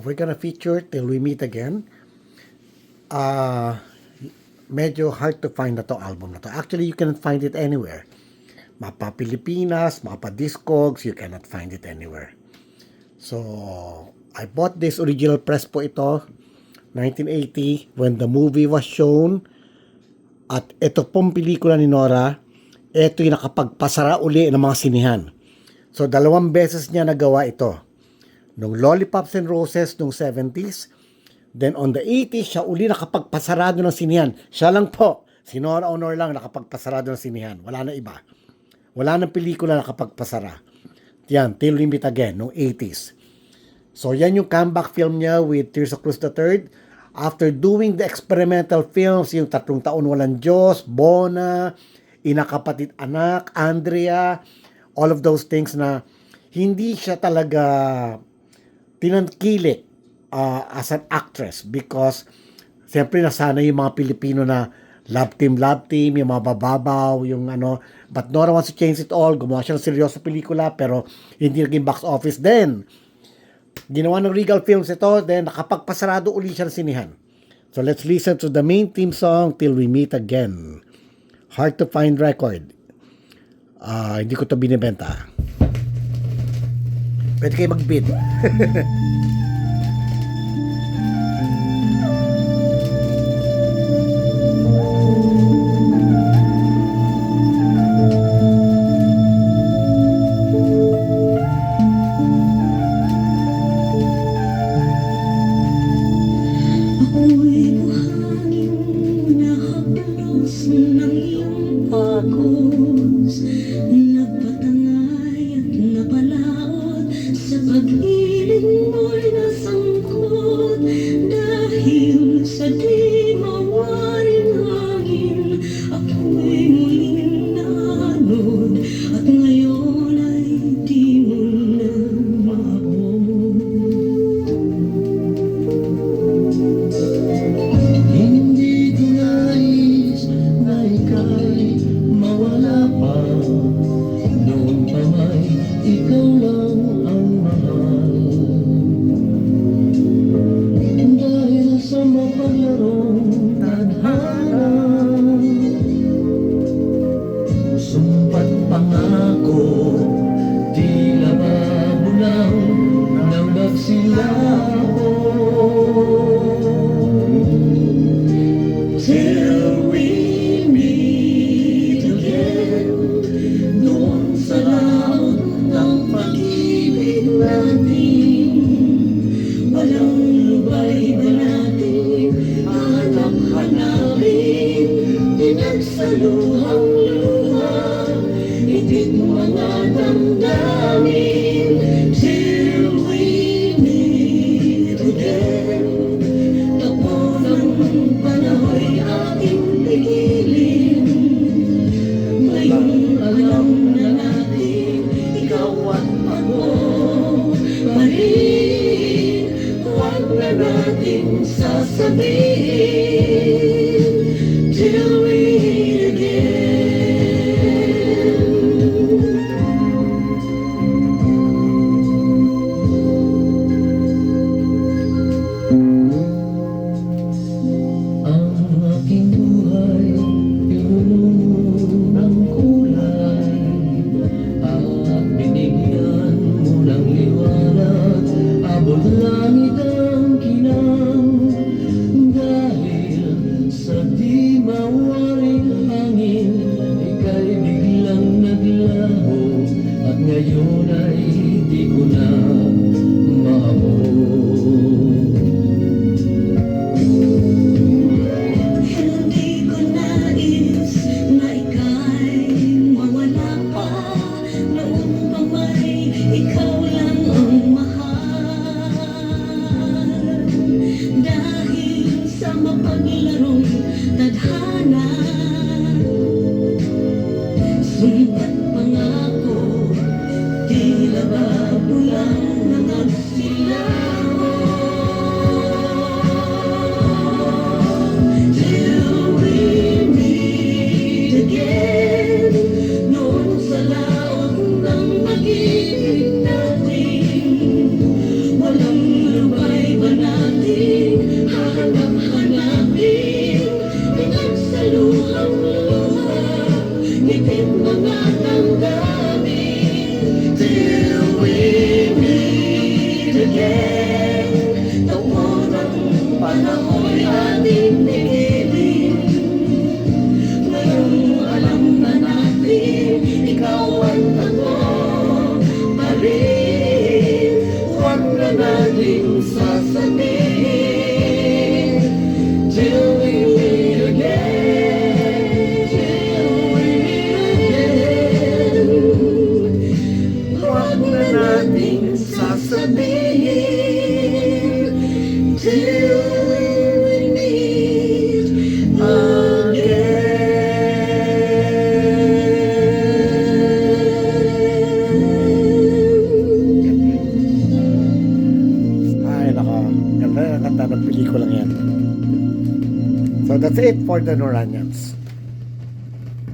we're gonna feature Till We Meet Again. Uh, Medyo hard to find na to album na to. Actually, you cannot find it anywhere. Mapa Pilipinas, mapa Discogs, you cannot find it anywhere. So, I bought this original press po ito, 1980, when the movie was shown. At ito pong pelikula ni Nora, ito yung nakapagpasara uli ng mga sinihan. So, 2 beses niya nagawa ito. Nung Lollipops and Roses nung 70s, then on the 80s, siya uli nakapagpasarado ng sinihan. Siya lang po, si Nora Honor lang nakapagpasarado ng sinihan. Wala na iba. Wala nang pelikula nakapagpasara. Yan, Till We Meet Again, nung 80s. So yan yung comeback film niya with Tirsa Cruz III. After doing the experimental films, yung 3 Taon Walang Diyos, Bona, Ina Kapatid Anak, Andrea, all of those things na hindi siya talaga tinangkilik as an actress because siyempre nasanay yung mga Pilipino na love team, yung mga bababaw, yung ano, but Nora wants to change it all. Gumawa siya ng seryoso pelikula pero hindi naging box office. Then, ginawa ng Regal Films ito, then nakapagpasarado uli siya ng sinihan. So let's listen to the main theme song, Till We Meet Again. Hard to find record. Hindi ko to binibenta. Pwede kayo mag-bid. Kaya kanta ng pelikulang yan. So that's it for the Noranians.